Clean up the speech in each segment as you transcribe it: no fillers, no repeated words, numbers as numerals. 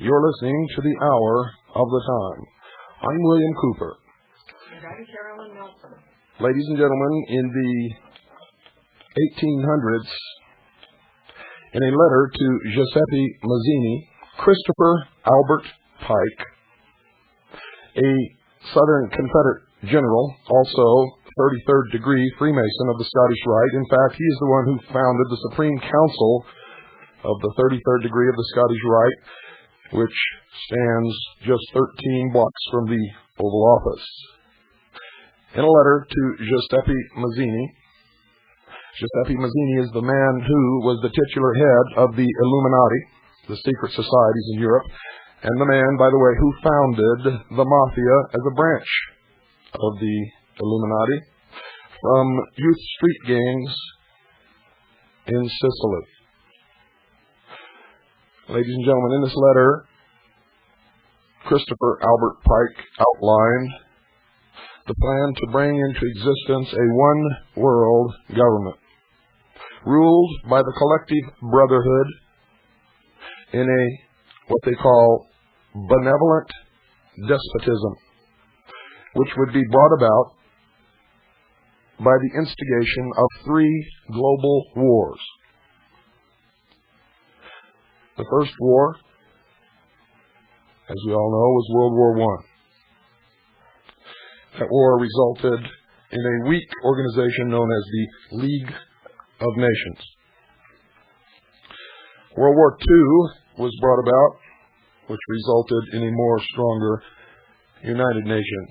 You're listening to the Hour of the Time. I'm William Cooper. And I'm Carolyn Nelson. Ladies and gentlemen, in the 1800s, in a letter to Giuseppe Mazzini, Christopher Albert Pike, a Southern Confederate general, also 33rd degree Freemason of the Scottish Rite. In fact, he is the one who founded the Supreme Council of the 33rd degree of the Scottish Rite, which stands just 13 blocks from the Oval Office. In a letter to Giuseppe Mazzini is the man who was the titular head of the Illuminati, the secret societies in Europe, and the man, by the way, who founded the Mafia as a branch of the Illuminati from youth street gangs in Sicily. Ladies and gentlemen, in this letter, Christopher Albert Pike outlined the plan to bring into existence a one-world government, ruled by the collective brotherhood in a, what they call, benevolent despotism, which would be brought about by the instigation of 3 global wars. The first war, as we all know, was World War I. That war resulted in a weak organization known as the League of Nations. World War II was brought about, which resulted in a more stronger United Nations.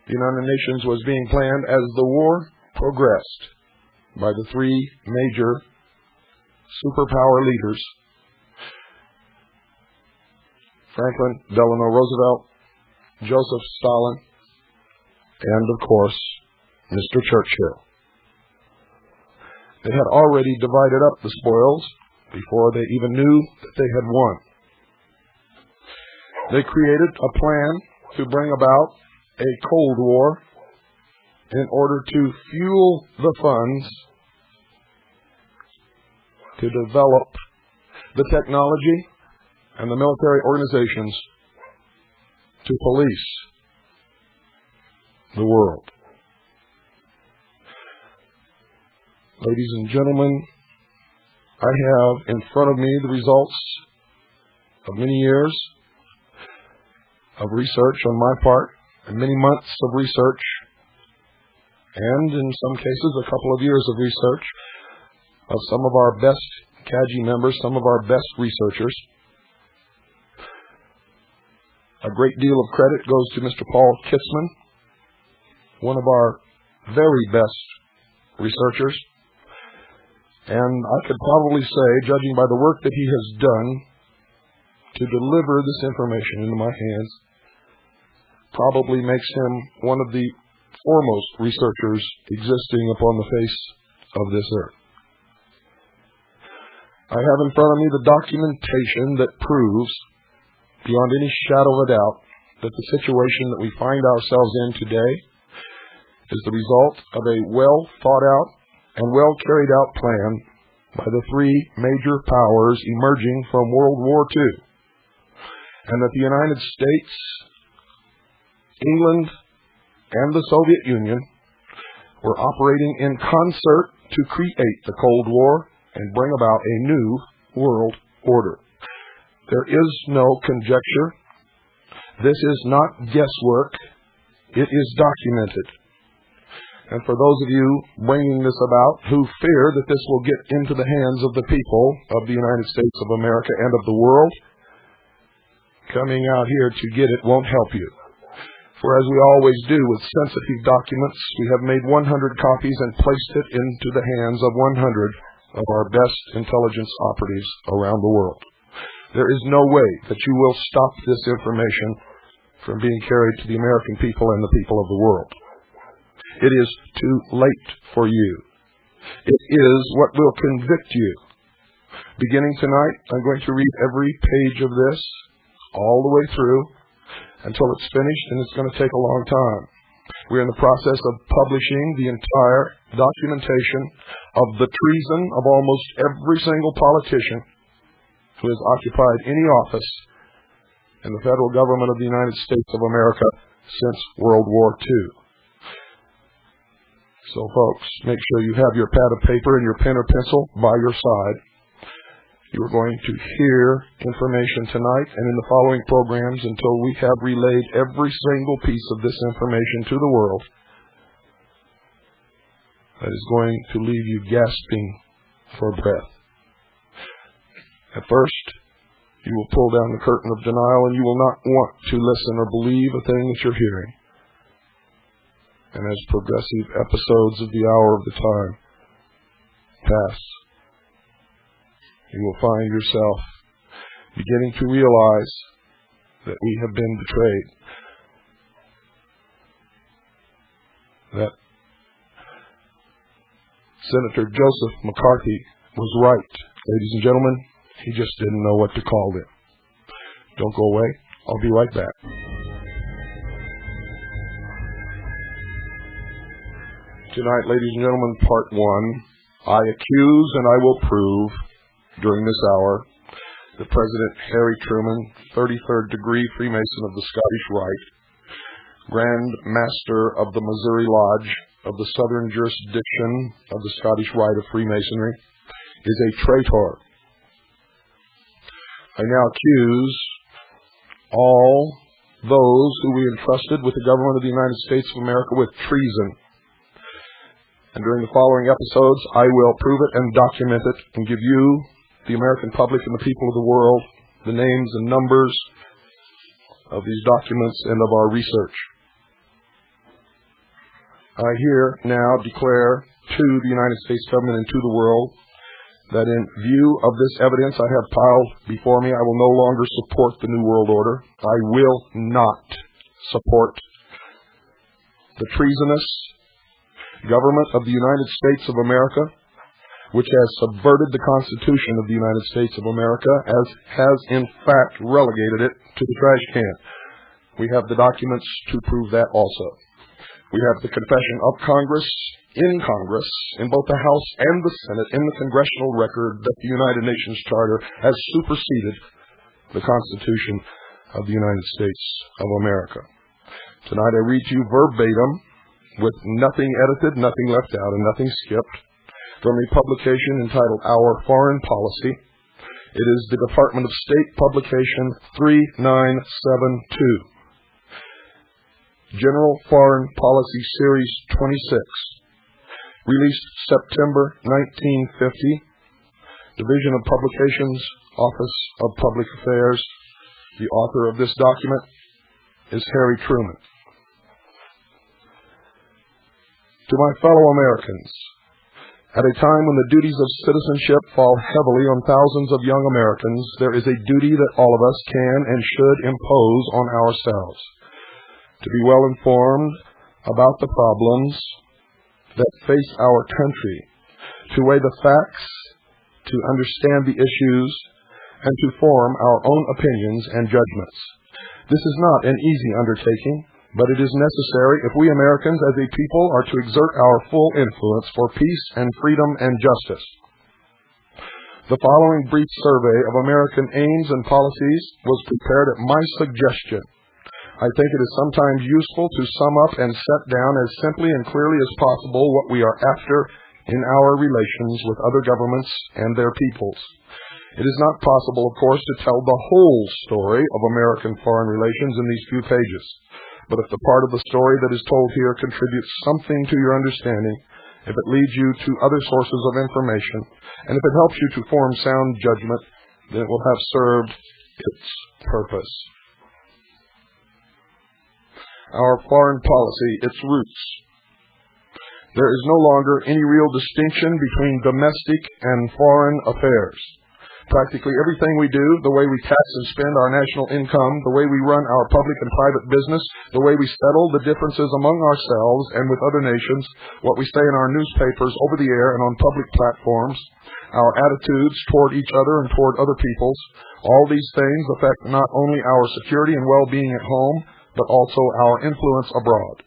The United Nations was being planned as the war progressed by the 3 major superpower leaders, Franklin Delano Roosevelt, Joseph Stalin, and, of course, Mr. Churchill. They had already divided up the spoils before they even knew that they had won. They created a plan to bring about a Cold War in order to fuel the funds to develop the technology and the military organizations to police the world. Ladies and gentlemen, I have in front of me the results of many years of research on my part, and many months of research, and in some cases a couple of years of research of some of our best CAGI members, some of our best researchers. A great deal of credit goes to Mr. Paul Kitzman, one of our very best researchers. And I could probably say, judging by the work that he has done to deliver this information into my hands, probably makes him one of the foremost researchers existing upon the face of this earth. I have in front of me the documentation that proves, beyond any shadow of a doubt, that the situation that we find ourselves in today is the result of a well-thought-out and well-carried-out plan by the 3 major powers emerging from World War II, and that the United States, England, and the Soviet Union were operating in concert to create the Cold War and bring about a new world order. There is no conjecture. This is not guesswork. It is documented. And for those of you bringing this about who fear that this will get into the hands of the people of the United States of America and of the world, coming out here to get it won't help you. For as we always do with sensitive documents, we have made 100 copies and placed it into the hands of 100 of our best intelligence operatives around the world. There is no way that you will stop this information from being carried to the American people and the people of the world. It is too late for you. It is what will convict you. Beginning tonight, I'm going to read every page of this all the way through until it's finished, and it's going to take a long time. We're in the process of publishing the entire documentation of the treason of almost every single politician who has occupied any office in the federal government of the United States of America since World War II. So, folks, make sure you have your pad of paper and your pen or pencil by your side. You are going to hear information tonight and in the following programs until we have relayed every single piece of this information to the world that is going to leave you gasping for breath. At first, you will pull down the curtain of denial and you will not want to listen or believe a thing that you're hearing. And as progressive episodes of the hour of the time pass, you will find yourself beginning to realize that we have been betrayed. That Senator Joseph McCarthy was right. Ladies and gentlemen, he just didn't know what to call them. Don't go away. I'll be right back. Tonight, ladies and gentlemen, part one. I accuse and I will prove during this hour that President Harry Truman, 33rd degree Freemason of the Scottish Rite, Grand Master of the Missouri Lodge of the Southern Jurisdiction of the Scottish Rite of Freemasonry, is a traitor. I now accuse all those who we entrusted with the government of the United States of America with treason. And during the following episodes, I will prove it and document it and give you, the American public and the people of the world, the names and numbers of these documents and of our research. I here now declare to the United States government and to the world that in view of this evidence I have piled before me, I will no longer support the New World Order. I will not support the treasonous government of the United States of America, which has subverted the Constitution of the United States of America, as has in fact relegated it to the trash can. We have the documents to prove that also. We have the confession of Congress, in both the House and the Senate, in the congressional record, that the United Nations Charter has superseded the Constitution of the United States of America. Tonight I read to you verbatim, with nothing edited, nothing left out, and nothing skipped, from a publication entitled Our Foreign Policy. It is the Department of State publication 3972. General Foreign Policy Series 26, released September 1950, Division of Publications, Office of Public Affairs. The author of this document is Harry Truman. To my fellow Americans, at a time when the duties of citizenship fall heavily on thousands of young Americans, there is a duty that all of us can and should impose on ourselves: to be well informed about the problems that face our country, to weigh the facts, to understand the issues, and to form our own opinions and judgments. This is not an easy undertaking, but it is necessary if we Americans as a people are to exert our full influence for peace and freedom and justice. The following brief survey of American aims and policies was prepared at my suggestion. I think it is sometimes useful to sum up and set down as simply and clearly as possible what we are after in our relations with other governments and their peoples. It is not possible, of course, to tell the whole story of American foreign relations in these few pages. But if the part of the story that is told here contributes something to your understanding, if it leads you to other sources of information, and if it helps you to form sound judgment, then it will have served its purpose. Our foreign policy, its roots. There is no longer any real distinction between domestic and foreign affairs. Practically everything we do, the way we tax and spend our national income, the way we run our public and private business, the way we settle the differences among ourselves and with other nations, what we say in our newspapers, over the air, and on public platforms, our attitudes toward each other and toward other peoples, all these things affect not only our security and well-being at home, but also our influence abroad.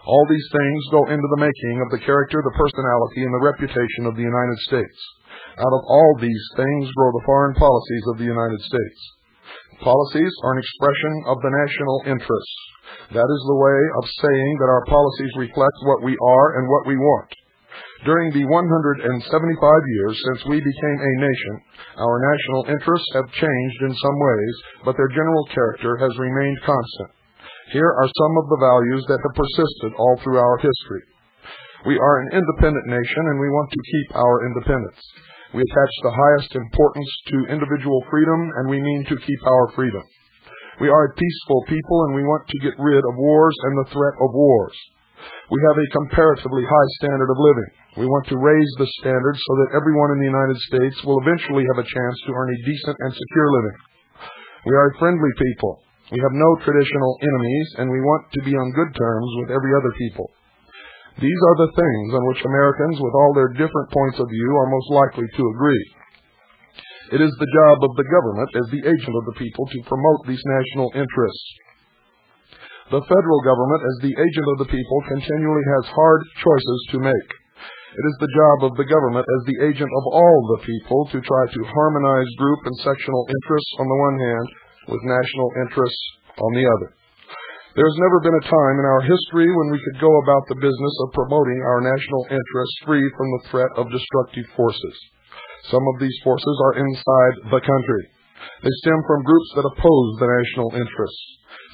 All these things go into the making of the character, the personality, and the reputation of the United States. Out of all these things grow the foreign policies of the United States. Policies are an expression of the national interest. That is the way of saying that our policies reflect what we are and what we want. During the 175 years since we became a nation, our national interests have changed in some ways, but their general character has remained constant. Here are some of the values that have persisted all through our history. We are an independent nation, and we want to keep our independence. We attach the highest importance to individual freedom, and we mean to keep our freedom. We are a peaceful people, and we want to get rid of wars and the threat of wars. We have a comparatively high standard of living. We want to raise the standard so that everyone in the United States will eventually have a chance to earn a decent and secure living. We are a friendly people. We have no traditional enemies, and we want to be on good terms with every other people. These are the things on which Americans, with all their different points of view, are most likely to agree. It is the job of the government, as the agent of the people, to promote these national interests. The federal government, as the agent of the people, continually has hard choices to make. It is the job of the government, as the agent of all the people, to try to harmonize group and sectional interests on the one hand with national interests on the other. There has never been a time in our history when we could go about the business of promoting our national interests free from the threat of destructive forces. Some of these forces are inside the country. They stem from groups that oppose the national interests.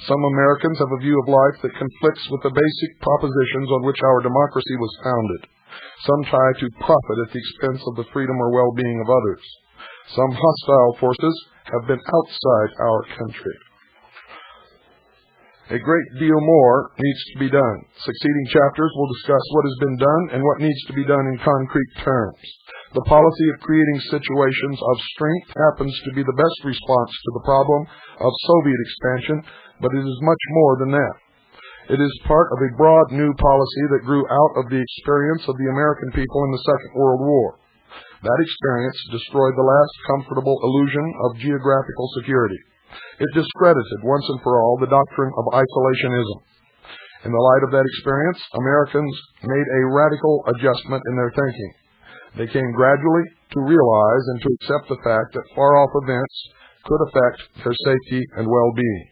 Some Americans have a view of life that conflicts with the basic propositions on which our democracy was founded. Some try to profit at the expense of the freedom or well-being of others. Some hostile forces have been outside our country. A great deal more needs to be done. Succeeding chapters will discuss what has been done and what needs to be done in concrete terms. The policy of creating situations of strength happens to be the best response to the problem of Soviet expansion, but it is much more than that. It is part of a broad new policy that grew out of the experience of the American people in the Second World War. That experience destroyed the last comfortable illusion of geographical security. It discredited once and for all the doctrine of isolationism. In the light of that experience, Americans made a radical adjustment in their thinking. They came gradually to realize and to accept the fact that far-off events could affect their safety and well-being.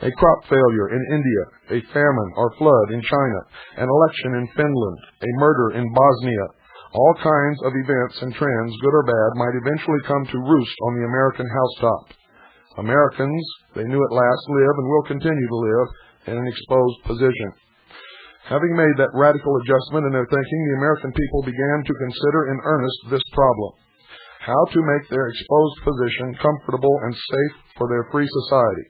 A crop failure in India, a famine or flood in China, an election in Finland, a murder in Bosnia, all kinds of events and trends, good or bad, might eventually come to roost on the American housetop. Americans, they knew at last, live and will continue to live in an exposed position. Having made that radical adjustment in their thinking, the American people began to consider in earnest this problem: how to make their exposed position comfortable and safe for their free society.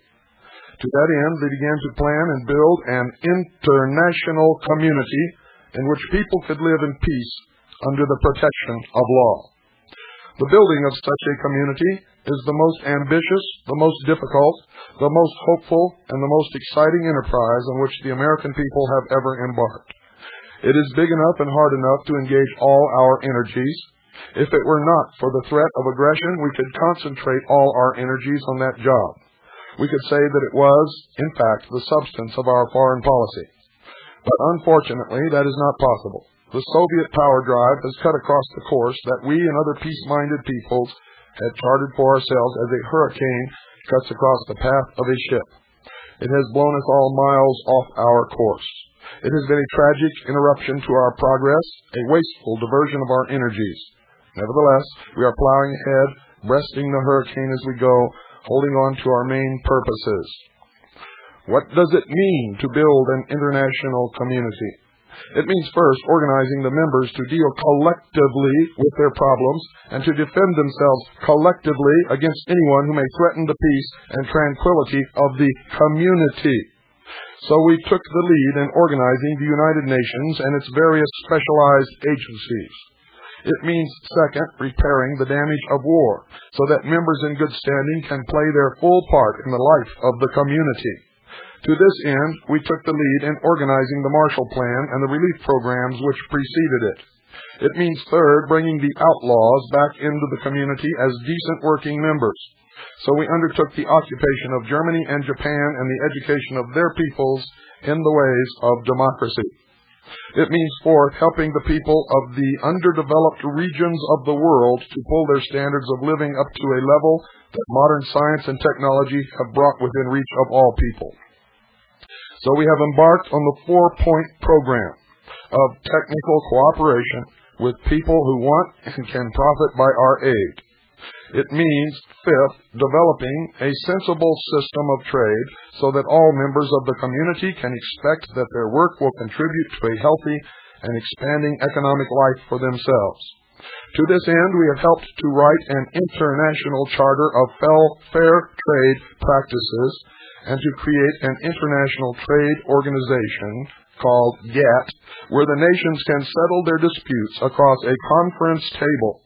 To that end, they began to plan and build an international community in which people could live in peace under the protection of law. The building of such a community is the most ambitious, the most difficult, the most hopeful, and the most exciting enterprise on which the American people have ever embarked. It is big enough and hard enough to engage all our energies. If it were not for the threat of aggression, we could concentrate all our energies on that job. We could say that it was, in fact, the substance of our foreign policy. But unfortunately, that is not possible. The Soviet power drive has cut across the course that we and other peace-minded peoples had charted for ourselves as a hurricane cuts across the path of a ship. It has blown us all miles off our course. It has been a tragic interruption to our progress, a wasteful diversion of our energies. Nevertheless, we are plowing ahead, breasting the hurricane as we go, holding on to our main purposes. What does it mean to build an international community? It means first organizing the members to deal collectively with their problems and to defend themselves collectively against anyone who may threaten the peace and tranquility of the community. So we took the lead in organizing the United Nations and its various specialized agencies. It means, second, repairing the damage of war so that members in good standing can play their full part in the life of the community. To this end, we took the lead in organizing the Marshall Plan and the relief programs which preceded it. It means, third, bringing the outlaws back into the community as decent working members. So we undertook the occupation of Germany and Japan and the education of their peoples in the ways of democracy. It means, fourth, helping the people of the underdeveloped regions of the world to pull their standards of living up to a level that modern science and technology have brought within reach of all people. So we have embarked on the 4-point program of technical cooperation with people who want and can profit by our aid. It means, fifth, developing a sensible system of trade so that all members of the community can expect that their work will contribute to a healthy and expanding economic life for themselves. To this end, we have helped to write an international charter of fair trade practices and to create an international trade organization called GATT, where the nations can settle their disputes across a conference table.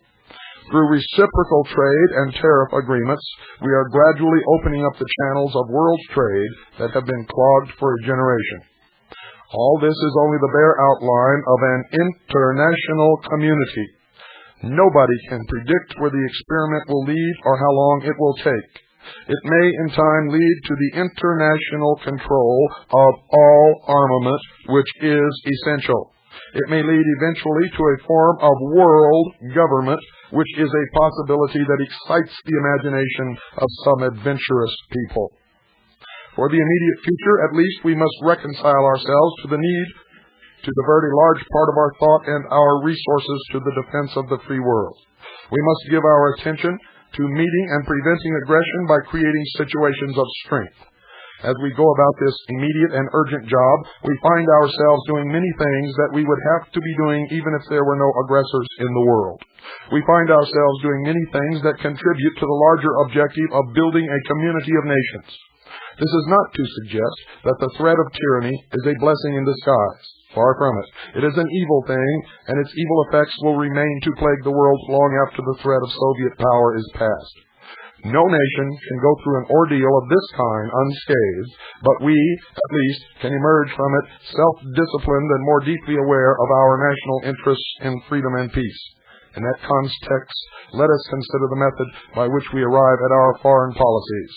Through reciprocal trade and tariff agreements, we are gradually opening up the channels of world trade that have been clogged for a generation. All this is only the bare outline of an international community. Nobody can predict where the experiment will lead or how long it will take. It may in time lead to the international control of all armament, which is essential. It may lead eventually to a form of world government, which is a possibility that excites the imagination of some adventurous people. For the immediate future, at least, we must reconcile ourselves to the need to divert a large part of our thought and our resources to the defense of the free world. We must give our attention to meeting and preventing aggression by creating situations of strength. As we go about this immediate and urgent job, we find ourselves doing many things that we would have to be doing even if there were no aggressors in the world. We find ourselves doing many things that contribute to the larger objective of building a community of nations. This is not to suggest that the threat of tyranny is a blessing in disguise. Far from it. It is an evil thing, and its evil effects will remain to plague the world long after the threat of Soviet power is past. No nation can go through an ordeal of this kind unscathed, but we, at least, can emerge from it self-disciplined and more deeply aware of our national interests in freedom and peace. In that context, let us consider the method by which we arrive at our foreign policies.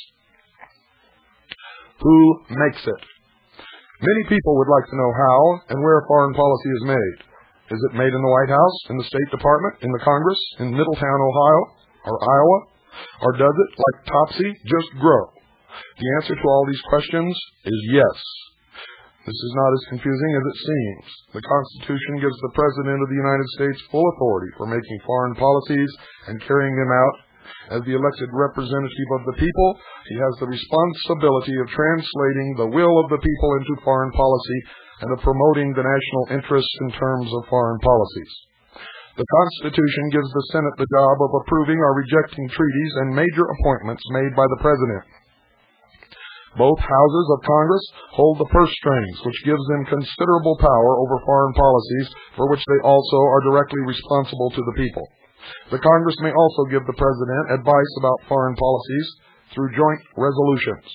Who makes it? Many people would like to know how and where foreign policy is made. Is it made in the White House, in the State Department, in the Congress, in Middletown, Ohio, or Iowa? Or does it, like Topsy, just grow? The answer to all these questions is yes. This is not as confusing as it seems. The Constitution gives the President of the United States full authority for making foreign policies and carrying them out. As the elected representative of the people, he has the responsibility of translating the will of the people into foreign policy and of promoting the national interests in terms of foreign policies. The Constitution gives the Senate the job of approving or rejecting treaties and major appointments made by the President. Both houses of Congress hold the purse strings, which gives them considerable power over foreign policies, for which they also are directly responsible to the people. The Congress may also give the President advice about foreign policies through joint resolutions.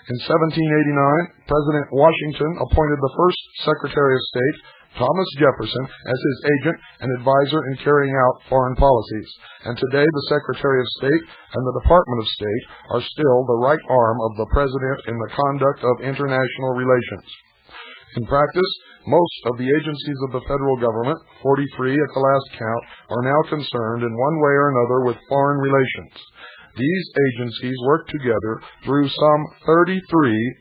In 1789, President Washington appointed the first Secretary of State, Thomas Jefferson, as his agent and advisor in carrying out foreign policies. And today the Secretary of State and the Department of State are still the right arm of the President in the conduct of international relations. In practice, most of the agencies of the federal government, 43 at the last count, are now concerned in one way or another with foreign relations. These agencies work together through some 33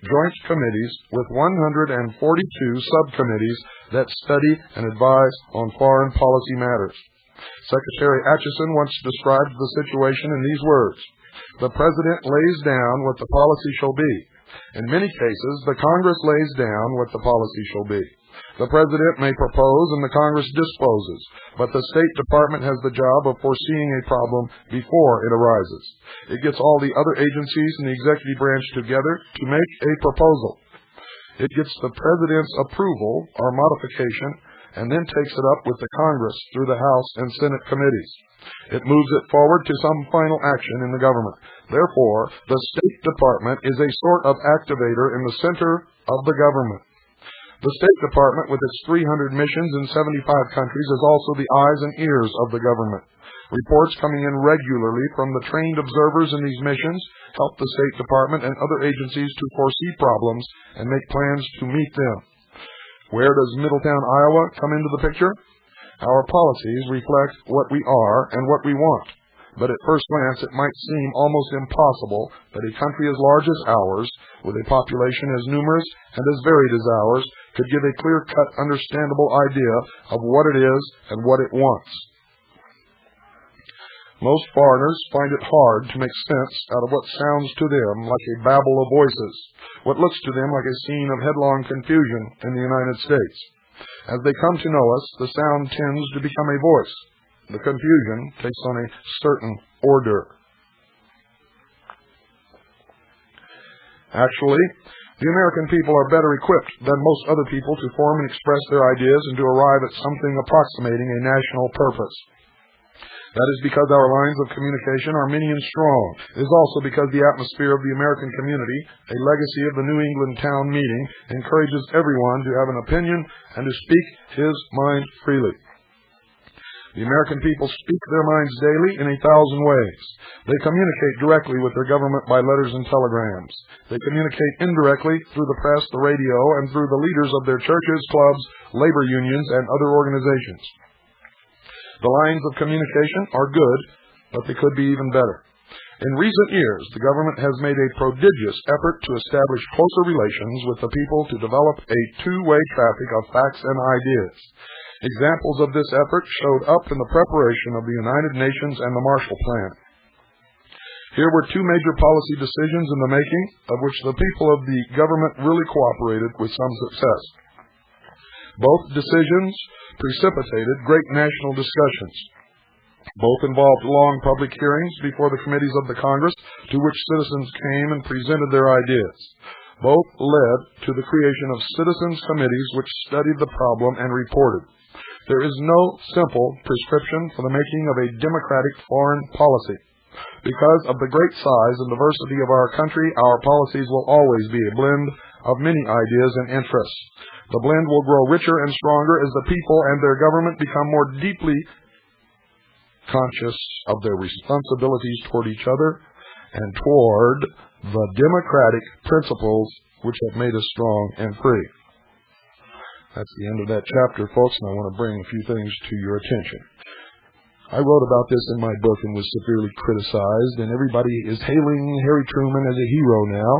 joint committees with 142 subcommittees that study and advise on foreign policy matters. Secretary Atchison once described the situation in these words: "The President lays down what the policy shall be. In many cases, the Congress lays down what the policy shall be. The President may propose and the Congress disposes, but the State Department has the job of foreseeing a problem before it arises. It gets all the other agencies in the executive branch together to make a proposal. It gets the President's approval or modification and then takes it up with the Congress through the House and Senate committees. It moves it forward to some final action in the government. Therefore, the State Department is a sort of activator in the center of the government. The State Department, with its 300 missions in 75 countries, is also the eyes and ears of the government. Reports coming in regularly from the trained observers in these missions help the State Department and other agencies to foresee problems and make plans to meet them. Where does Middletown, Iowa come into the picture? Our policies reflect what we are and what we want. But at first glance, it might seem almost impossible that a country as large as ours, with a population as numerous and as varied as ours, could give a clear-cut, understandable idea of what it is and what it wants. Most foreigners find it hard to make sense out of what sounds to them like a babble of voices, what looks to them like a scene of headlong confusion in the United States. As they come to know us, the sound tends to become a voice. The confusion takes on a certain order. Actually, the American people are better equipped than most other people to form and express their ideas and to arrive at something approximating a national purpose. That is because our lines of communication are many and strong. It is also because the atmosphere of the American community, a legacy of the New England town meeting, encourages everyone to have an opinion and to speak his mind freely. The American people speak their minds daily in 1,000 ways. They communicate directly with their government by letters and telegrams. They communicate indirectly through the press, the radio, and through the leaders of their churches, clubs, labor unions, and other organizations. The lines of communication are good, but they could be even better. In recent years, the government has made a prodigious effort to establish closer relations with the people to develop a two-way traffic of facts and ideas. Examples of this effort showed up in the preparation of the United Nations and the Marshall Plan. Here were two major policy decisions in the making, of which the people of the government really cooperated with some success. Both decisions precipitated great national discussions. Both involved long public hearings before the committees of the Congress, to which citizens came and presented their ideas. Both led to the creation of citizens' committees which studied the problem and reported. There is no simple prescription for the making of a democratic foreign policy. Because of the great size and diversity of our country, our policies will always be a blend of many ideas and interests. The blend will grow richer and stronger as the people and their government become more deeply conscious of their responsibilities toward each other and toward the democratic principles which have made us strong and free. That's the end of that chapter, folks, and I want to bring a few things to your attention. I wrote about this in my book and was severely criticized, and everybody is hailing Harry Truman as a hero now,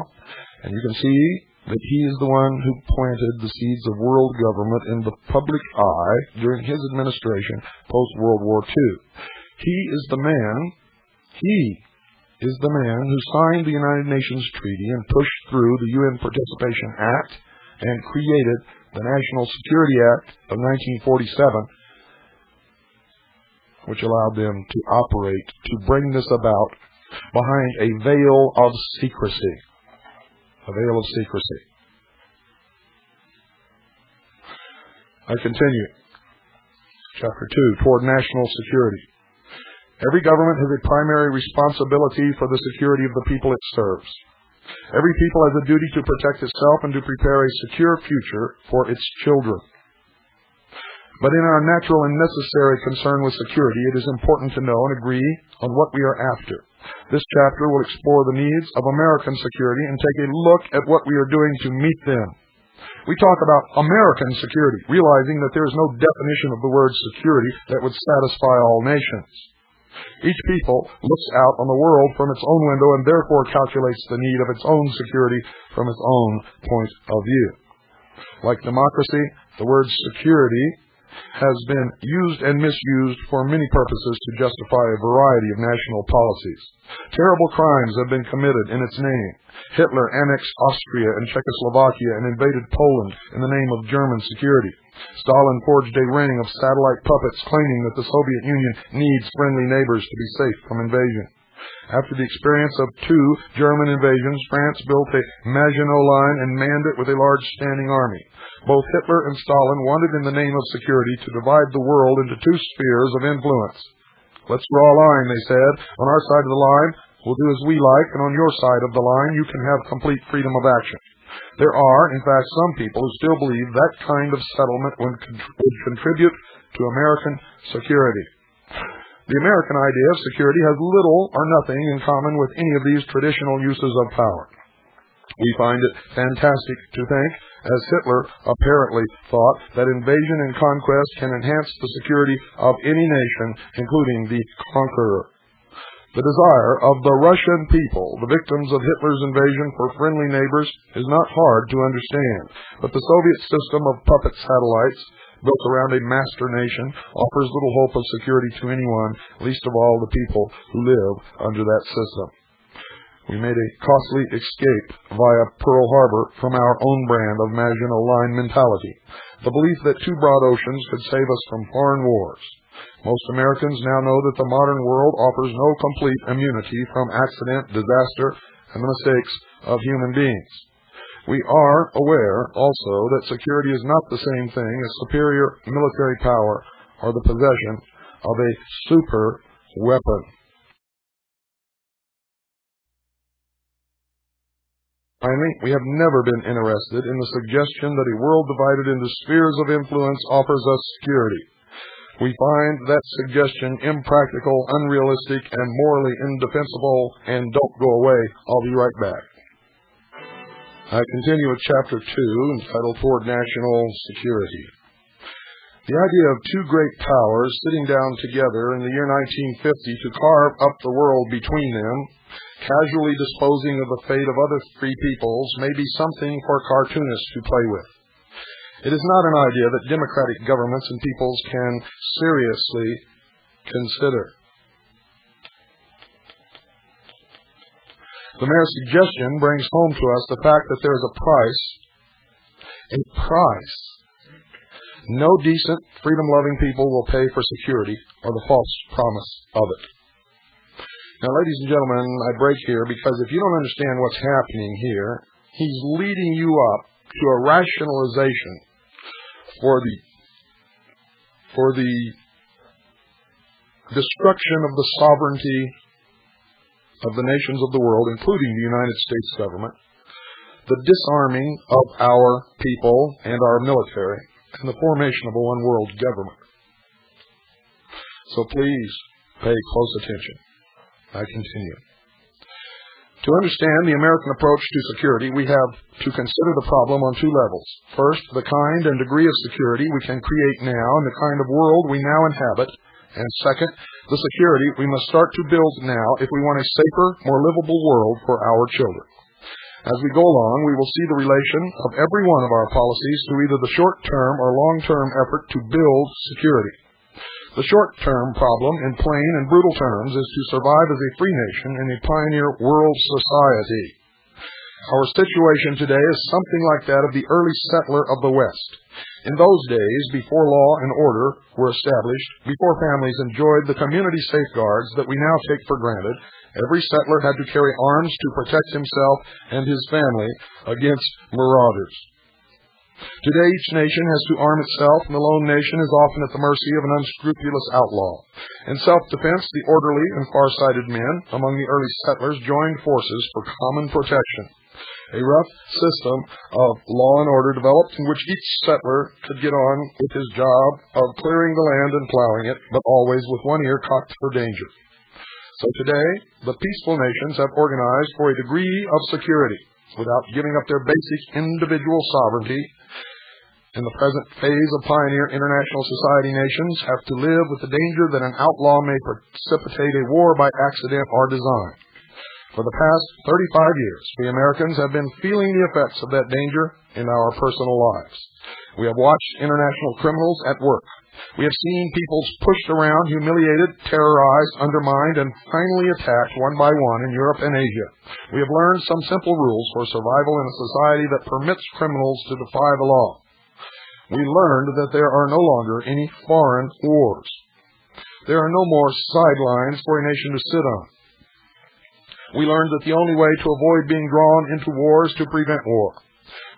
and you can see that he is the one who planted the seeds of world government in the public eye during his administration post-World War II. He is the man who signed the United Nations Treaty and pushed through the UN Participation Act and created the National Security Act of 1947, which allowed them to operate, to bring this about behind a veil of secrecy. A veil of secrecy. I continue. Chapter 2, toward national security. Every government has a primary responsibility for the security of the people it serves. Every people has a duty to protect itself and to prepare a secure future for its children. But in our natural and necessary concern with security, it is important to know and agree on what we are after. This chapter will explore the needs of American security and take a look at what we are doing to meet them. We talk about American security, realizing that there is no definition of the word security that would satisfy all nations. Each people looks out on the world from its own window and therefore calculates the need of its own security from its own point of view. Like democracy, the word security has been used and misused for many purposes to justify a variety of national policies. Terrible crimes have been committed in its name. Hitler annexed Austria and Czechoslovakia and invaded Poland in the name of German security. Stalin forged a ring of satellite puppets claiming that the Soviet Union needs friendly neighbors to be safe from invasion. After the experience of 2 German invasions, France built a Maginot Line and manned it with a large standing army. Both Hitler and Stalin wanted in the name of security to divide the world into 2 spheres of influence. Let's draw a line, they said. On our side of the line, we'll do as we like, and on your side of the line, you can have complete freedom of action. There are, in fact, some people who still believe that kind of settlement would contribute to American security. The American idea of security has little or nothing in common with any of these traditional uses of power. We find it fantastic to think, as Hitler apparently thought, that invasion and conquest can enhance the security of any nation, including the conqueror. The desire of the Russian people, the victims of Hitler's invasion for friendly neighbors, is not hard to understand, but the Soviet system of puppet satellites, built around a master nation, offers little hope of security to anyone, least of all the people who live under that system. We made a costly escape via Pearl Harbor from our own brand of Maginot Line mentality, the belief that two broad oceans could save us from foreign wars. Most Americans now know that the modern world offers no complete immunity from accident, disaster, and the mistakes of human beings. We are aware also that security is not the same thing as superior military power or the possession of a super weapon. Finally, we have never been interested in the suggestion that a world divided into spheres of influence offers us security. We find that suggestion impractical, unrealistic, and morally indefensible, and don't go away. I'll be right back. I continue with Chapter 2, entitled Toward National Security. The idea of two great powers sitting down together in the year 1950 to carve up the world between them, casually disposing of the fate of other free peoples, may be something for cartoonists to play with. It is not an idea that democratic governments and peoples can seriously consider. The mere suggestion brings home to us the fact that there is a price. No decent, freedom-loving people will pay for security or the false promise of it. Now, ladies and gentlemen, I break here because if you don't understand what's happening here, he's leading you up to a rationalization for the destruction of the sovereignty of the nations of the world, including the United States government, the disarming of our people and our military, and the formation of a one-world government. So please pay close attention. I continue. To understand the American approach to security, we have to consider the problem on two levels. First, the kind and degree of security we can create now and the kind of world we now inhabit. And second, the security we must start to build now if we want a safer, more livable world for our children. As we go along, we will see the relation of every one of our policies to either the short-term or long-term effort to build security. The short-term problem, in plain and brutal terms, is to survive as a free nation in a pioneer world society. Our situation today is something like that of the early settler of the West. In those days, before law and order were established, before families enjoyed the community safeguards that we now take for granted, every settler had to carry arms to protect himself and his family against marauders. Today, each nation has to arm itself, and the lone nation is often at the mercy of an unscrupulous outlaw. In self-defense, the orderly and far-sighted men among the early settlers joined forces for common protection. A rough system of law and order developed in which each settler could get on with his job of clearing the land and plowing it, but always with one ear cocked for danger. So today, the peaceful nations have organized for a degree of security without giving up their basic individual sovereignty. In the present phase of pioneer international society, nations have to live with the danger that an outlaw may precipitate a war by accident or design. For the past 35 years, we Americans have been feeling the effects of that danger in our personal lives. We have watched international criminals at work. We have seen peoples pushed around, humiliated, terrorized, undermined, and finally attacked one by one in Europe and Asia. We have learned some simple rules for survival in a society that permits criminals to defy the law. We learned that there are no longer any foreign wars. There are no more sidelines for a nation to sit on. We learned that the only way to avoid being drawn into war is to prevent war.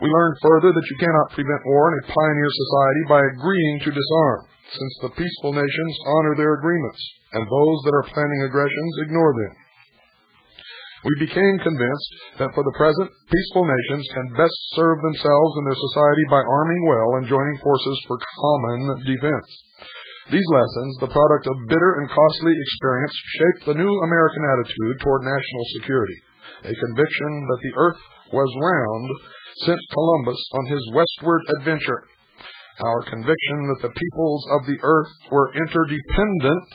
We learned further that you cannot prevent war in a pioneer society by agreeing to disarm, since the peaceful nations honor their agreements, and those that are planning aggressions ignore them. We became convinced that for the present, peaceful nations can best serve themselves and their society by arming well and joining forces for common defense. These lessons, the product of bitter and costly experience, shaped the new American attitude toward national security, a conviction that the earth was round sent Columbus on his westward adventure. Our conviction that the peoples of the earth were interdependent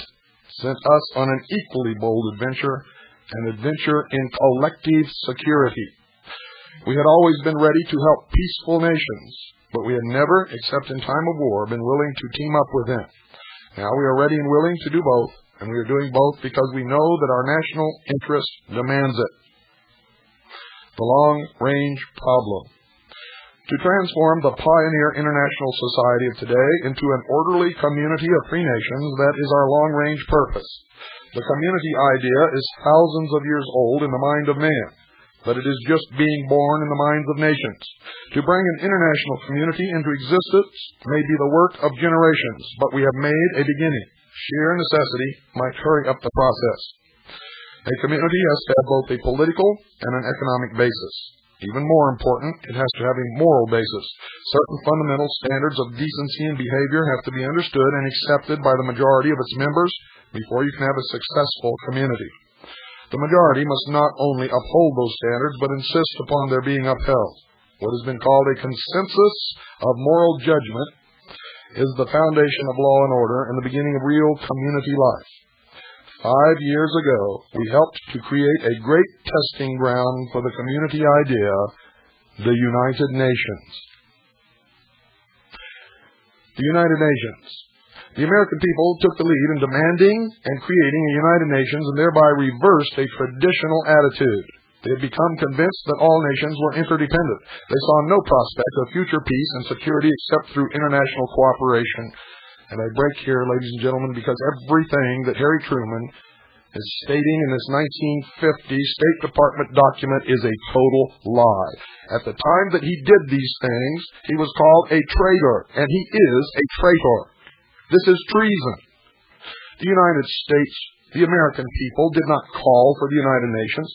sent us on an equally bold adventure, an adventure in collective security. We had always been ready to help peaceful nations, but we had never, except in time of war, been willing to team up with them. Now we are ready and willing to do both, and we are doing both because we know that our national interest demands it. The long-range problem. To transform the pioneer international society of today into an orderly community of free nations, that is our long-range purpose. The community idea is thousands of years old in the mind of man, but it is just being born in the minds of nations. To bring an international community into existence may be the work of generations, but we have made a beginning. Sheer necessity might hurry up the process. A community has to have both a political and an economic basis. Even more important, it has to have a moral basis. Certain fundamental standards of decency and behavior have to be understood and accepted by the majority of its members before you can have a successful community. The majority must not only uphold those standards, but insist upon their being upheld. What has been called a consensus of moral judgment is the foundation of law and order and the beginning of real community life. 5 years ago, we helped to create a great testing ground for the community idea, the United Nations. The United Nations. The American people took the lead in demanding and creating a United Nations and thereby reversed a traditional attitude. They had become convinced that all nations were interdependent. They saw no prospect of future peace and security except through international cooperation. And I break here, ladies and gentlemen, because everything that Harry Truman is stating in this 1950 State Department document is a total lie. At the time that he did these things, he was called a traitor, and he is a traitor. This is treason. The United States, the American people, did not call for the United Nations.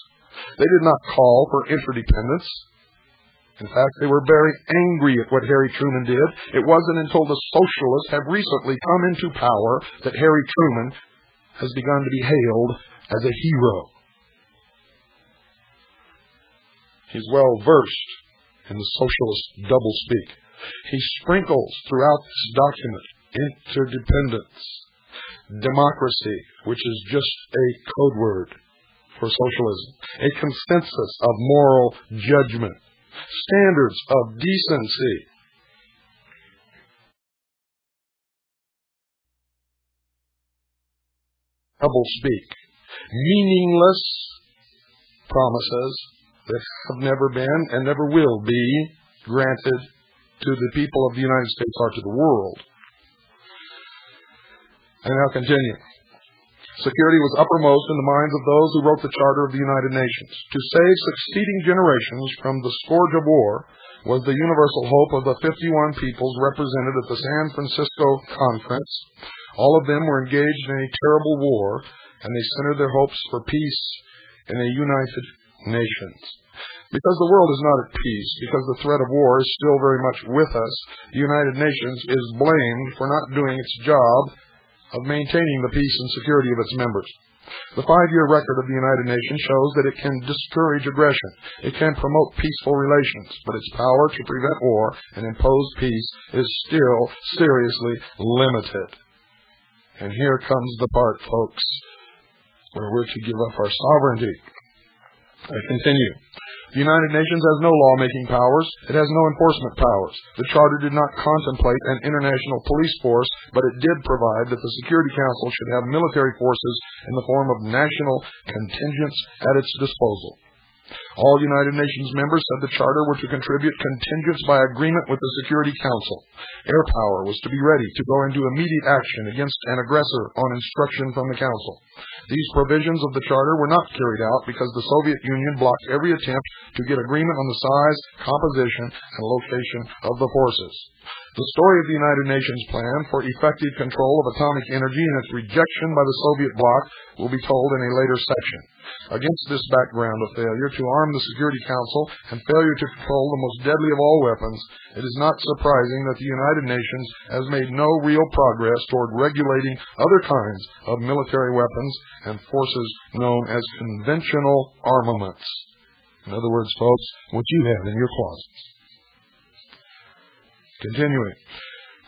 They did not call for interdependence. In fact, they were very angry at what Harry Truman did. It wasn't until the socialists have recently come into power that Harry Truman has begun to be hailed as a hero. He's well versed in the socialist doublespeak. He sprinkles throughout this document interdependence, democracy, which is just a code word for socialism, a consensus of moral judgment, standards of decency. Doublespeak, meaningless promises that have never been and never will be granted to the people of the United States or to the world. I now continue. Security was uppermost in the minds of those who wrote the Charter of the United Nations. To save succeeding generations from the scourge of war was the universal hope of the 51 peoples represented at the San Francisco Conference. All of them were engaged in a terrible war, and they centered their hopes for peace in a united nations. Because the world is not at peace, because the threat of war is still very much with us, the United Nations is blamed for not doing its job of maintaining the peace and security of its members. The 5-year record of the United Nations shows that it can discourage aggression. It can promote peaceful relations, but its power to prevent war and impose peace is still seriously limited. And here comes the part, folks, where we're to give up our sovereignty. I continue. The United Nations has no lawmaking powers. It has no enforcement powers. The Charter did not contemplate an international police force, but it did provide that the Security Council should have military forces in the form of national contingents at its disposal. All United Nations members said the Charter were to contribute contingents by agreement with the Security Council. Air power was to be ready to go into immediate action against an aggressor on instruction from the Council. These provisions of the Charter were not carried out because the Soviet Union blocked every attempt to get agreement on the size, composition, and location of the forces. The story of the United Nations plan for effective control of atomic energy and its rejection by the Soviet bloc will be told in a later section. Against this background of failure to arm the Security Council and failure to control the most deadly of all weapons, it is not surprising that the United Nations has made no real progress toward regulating other kinds of military weapons and forces known as conventional armaments. In other words, folks, what you have in your closets. Continuing.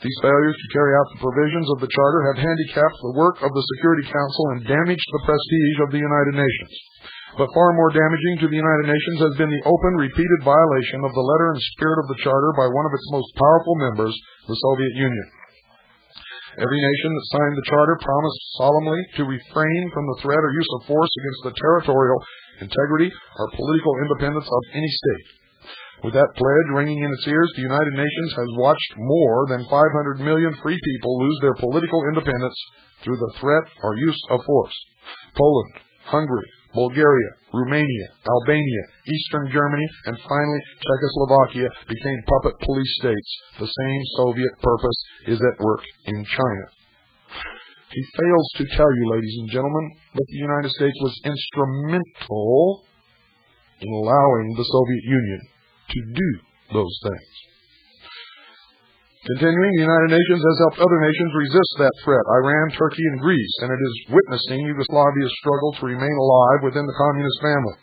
These failures to carry out the provisions of the Charter have handicapped the work of the Security Council and damaged the prestige of the United Nations. But far more damaging to the United Nations has been the open, repeated violation of the letter and spirit of the Charter by one of its most powerful members, the Soviet Union. Every nation that signed the Charter promised solemnly to refrain from the threat or use of force against the territorial integrity or political independence of any state. With that pledge ringing in its ears, the United Nations has watched more than 500 million free people lose their political independence through the threat or use of force. Poland, Hungary, Bulgaria, Romania, Albania, Eastern Germany, and finally Czechoslovakia became puppet police states. The same Soviet purpose is at work in China. He fails to tell you, ladies and gentlemen, that the United States was instrumental in allowing the Soviet Union to do those things. Continuing, the United Nations has helped other nations resist that threat, Iran, Turkey, and Greece, and it is witnessing Yugoslavia's struggle to remain alive within the communist family.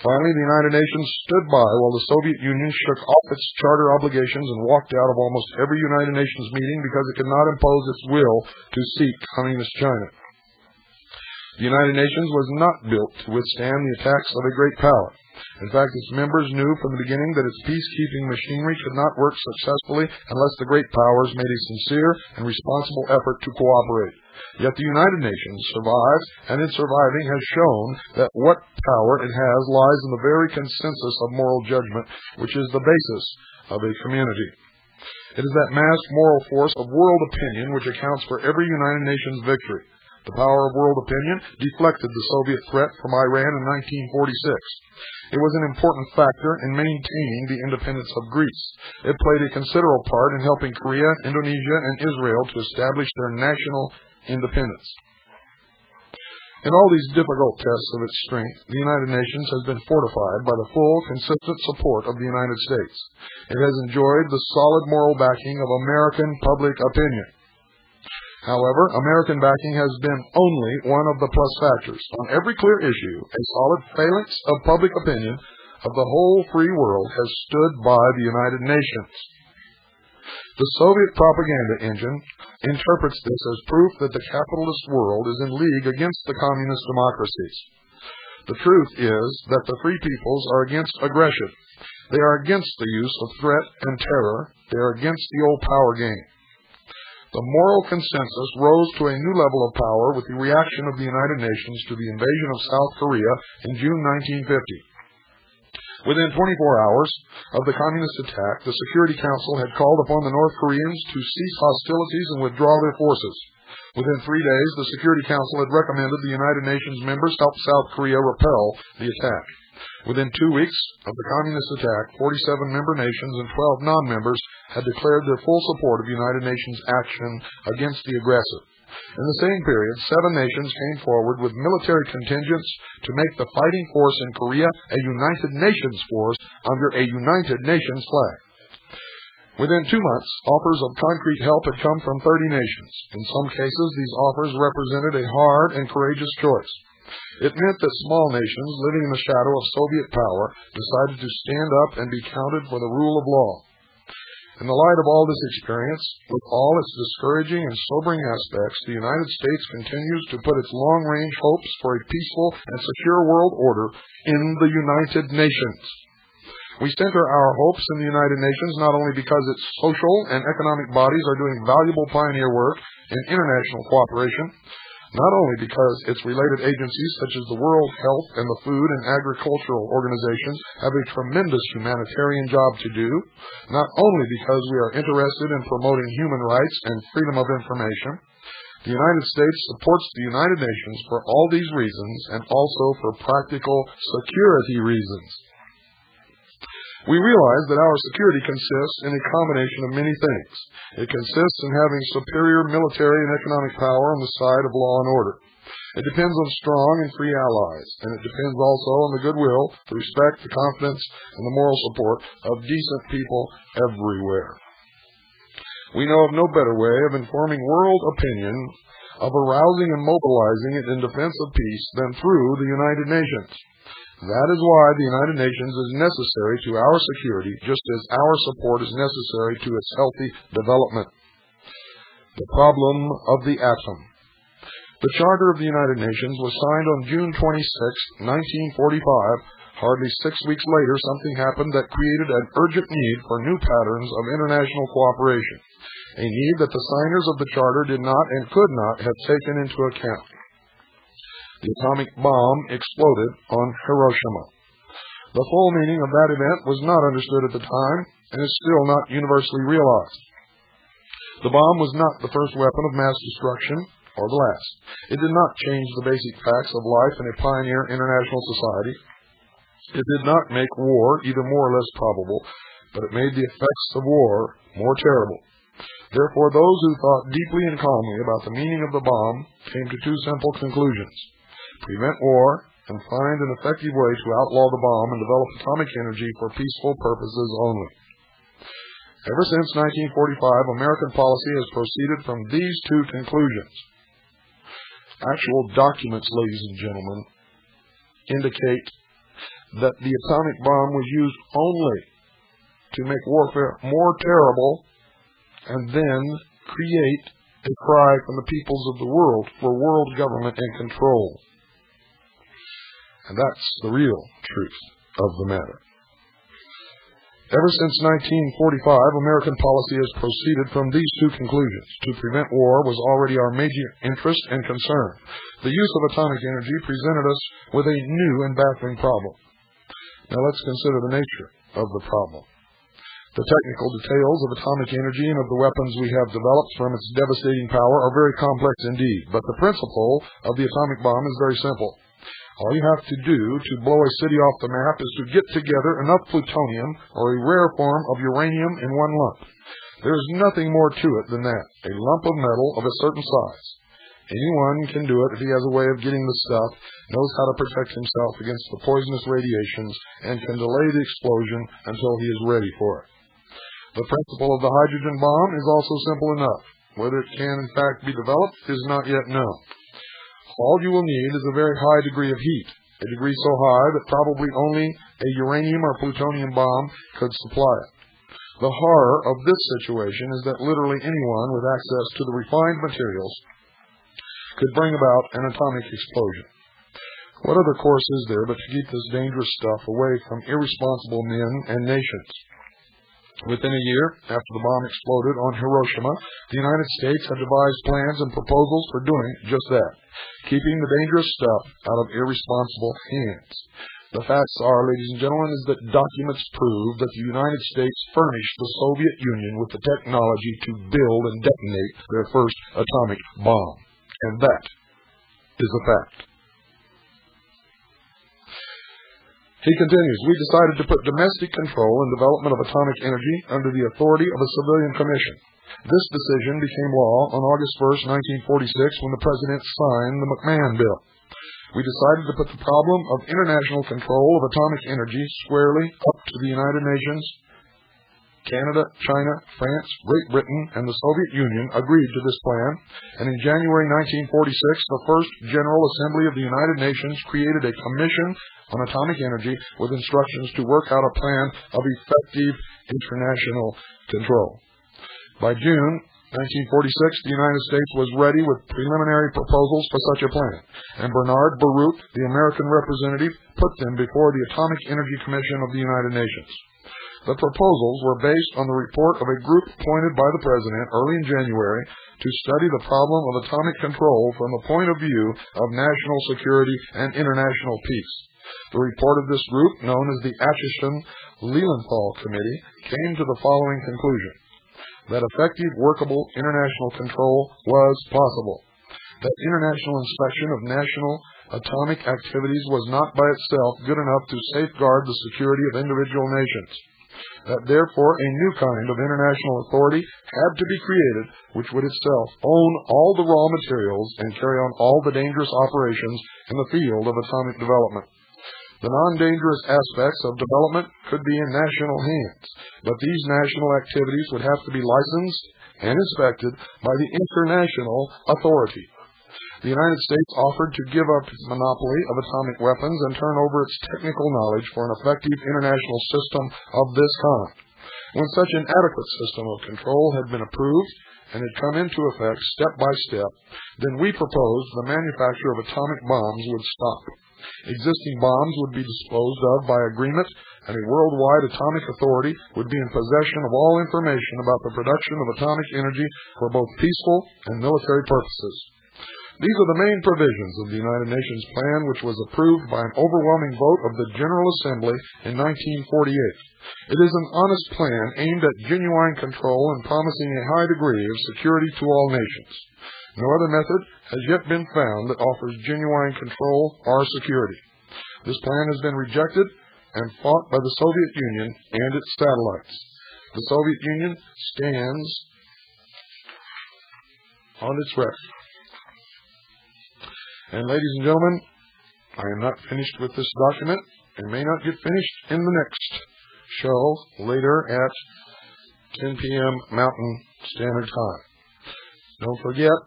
Finally, the United Nations stood by while the Soviet Union shook off its charter obligations and walked out of almost every United Nations meeting because it could not impose its will to seek communist China. The United Nations was not built to withstand the attacks of a great power. In fact, its members knew from the beginning that its peacekeeping machinery could not work successfully unless the great powers made a sincere and responsible effort to cooperate. Yet the United Nations survives, and in surviving has shown that what power it has lies in the very consensus of moral judgment, which is the basis of a community. It is that massed moral force of world opinion which accounts for every United Nations victory. The power of world opinion deflected the Soviet threat from Iran in 1946. It was an important factor in maintaining the independence of Greece. It played a considerable part in helping Korea, Indonesia, and Israel to establish their national independence. In all these difficult tests of its strength, the United Nations has been fortified by the full, consistent support of the United States. It has enjoyed the solid moral backing of American public opinion. However, American backing has been only one of the plus factors. On every clear issue, a solid phalanx of public opinion of the whole free world has stood by the United Nations. The Soviet propaganda engine interprets this as proof that the capitalist world is in league against the communist democracies. The truth is that the free peoples are against aggression. They are against the use of threat and terror. They are against the old power game. The moral consensus rose to a new level of power with the reaction of the United Nations to the invasion of South Korea in June 1950. Within 24 hours of the communist attack, the Security Council had called upon the North Koreans to cease hostilities and withdraw their forces. Within 3 days, the Security Council had recommended the United Nations members help South Korea repel the attack. Within 2 weeks of the communist attack, 47 member nations and 12 non-members had declared their full support of United Nations action against the aggressor. In the same period, 7 nations came forward with military contingents to make the fighting force in Korea a United Nations force under a United Nations flag. Within 2 months, offers of concrete help had come from 30 nations. In some cases, these offers represented a hard and courageous choice. It meant that small nations living in the shadow of Soviet power decided to stand up and be counted for the rule of law. In the light of all this experience, with all its discouraging and sobering aspects, the United States continues to put its long-range hopes for a peaceful and secure world order in the United Nations. We center our hopes in the United Nations not only because its social and economic bodies are doing valuable pioneer work in international cooperation, not only because its related agencies such as the World Health and the Food and Agricultural Organizations have a tremendous humanitarian job to do, not only because we are interested in promoting human rights and freedom of information. The United States supports the United Nations for all these reasons and also for practical security reasons. We realize that our security consists in a combination of many things. It consists in having superior military and economic power on the side of law and order. It depends on strong and free allies, and it depends also on the goodwill, the respect, the confidence, and the moral support of decent people everywhere. We know of no better way of informing world opinion, of arousing and mobilizing it in defense of peace than through the United Nations. That is why the United Nations is necessary to our security, just as our support is necessary to its healthy development. The problem of the atom. The Charter of the United Nations was signed on June 26, 1945. Hardly 6 weeks later, something happened that created an urgent need for new patterns of international cooperation, a need that the signers of the Charter did not and could not have taken into account. The atomic bomb exploded on Hiroshima. The full meaning of that event was not understood at the time and is still not universally realized. The bomb was not the first weapon of mass destruction or the last. It did not change the basic facts of life in a pioneer international society. It did not make war either more or less probable, but it made the effects of war more terrible. Therefore, those who thought deeply and calmly about the meaning of the bomb came to two simple conclusions: prevent war and find an effective way to outlaw the bomb and develop atomic energy for peaceful purposes only. Ever since 1945, American policy has proceeded from these two conclusions. Actual documents, ladies and gentlemen, indicate that the atomic bomb was used only to make warfare more terrible and then create a cry from the peoples of the world for world government and control. And that's the real truth of the matter. Ever since 1945, American policy has proceeded from these two conclusions. To prevent war was already our major interest and concern. The use of atomic energy presented us with a new and baffling problem. Now let's consider the nature of the problem. The technical details of atomic energy and of the weapons we have developed from its devastating power are very complex indeed, but the principle of the atomic bomb is very simple. All you have to do to blow a city off the map is to get together enough plutonium or a rare form of uranium in one lump. There is nothing more to it than that, a lump of metal of a certain size. Anyone can do it if he has a way of getting the stuff, knows how to protect himself against the poisonous radiations, and can delay the explosion until he is ready for it. The principle of the hydrogen bomb is also simple enough. Whether it can in fact be developed is not yet known. All you will need is a very high degree of heat, a degree so high that probably only a uranium or plutonium bomb could supply it. The horror of this situation is that literally anyone with access to the refined materials could bring about an atomic explosion. What other course is there but to keep this dangerous stuff away from irresponsible men and nations? Within a year after the bomb exploded on Hiroshima, the United States had devised plans and proposals for doing just that, keeping the dangerous stuff out of irresponsible hands. The facts are, ladies and gentlemen, is that documents prove that the United States furnished the Soviet Union with the technology to build and detonate their first atomic bomb. And that is a fact. He continues, we decided to put domestic control and development of atomic energy under the authority of a civilian commission. This decision became law on August 1, 1946, when the President signed the McMahon Bill. We decided to put the problem of international control of atomic energy squarely up to the United Nations. Canada, China, France, Great Britain, and the Soviet Union agreed to this plan, and in January 1946, the First General Assembly of the United Nations created a commission on atomic energy with instructions to work out a plan of effective international control. By June 1946, the United States was ready with preliminary proposals for such a plan, and Bernard Baruch, the American representative, put them before the Atomic Energy Commission of the United Nations. The proposals were based on the report of a group appointed by the President early in January to study the problem of atomic control from the point of view of national security and international peace. The report of this group, known as the Acheson-Lilienthal Committee, came to the following conclusion: that effective, workable international control was possible. that international inspection of national atomic activities was not by itself good enough to safeguard the security of individual nations. That therefore a new kind of international authority had to be created which would itself own all the raw materials and carry on all the dangerous operations in the field of atomic development. The non-dangerous aspects of development could be in national hands, but these national activities would have to be licensed and inspected by the international authority. The United States offered to give up its monopoly of atomic weapons and turn over its technical knowledge for an effective international system of this kind. When such an adequate system of control had been approved and had come into effect step by step, then we proposed the manufacture of atomic bombs would stop. Existing bombs would be disposed of by agreement, and a worldwide atomic authority would be in possession of all information about the production of atomic energy for both peaceful and military purposes. These are the main provisions of the United Nations plan, which was approved by an overwhelming vote of the General Assembly in 1948. It is an honest plan aimed at genuine control and promising a high degree of security to all nations. No other method has yet been found that offers genuine control or security. This plan has been rejected and fought by the Soviet Union and its satellites. The Soviet Union stands on its record. And ladies and gentlemen, I am not finished with this document and may not get finished in the next show later at 10 p.m. Mountain Standard Time. Don't forget,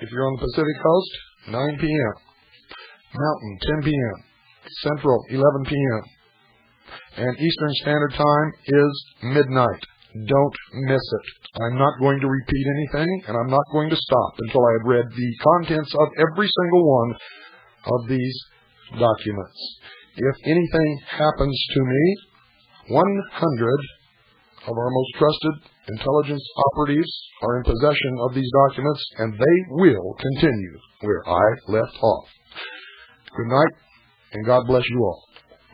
if you're on the Pacific Coast, 9 p.m. Mountain, 10 p.m. Central, 11 p.m. And Eastern Standard Time is midnight. Don't miss it. I'm not going to repeat anything, and I'm not going to stop until I have read the contents of every single one of these documents. If anything happens to me, 100 of our most trusted intelligence operatives are in possession of these documents, and they will continue where I left off. Good night, and God bless you all.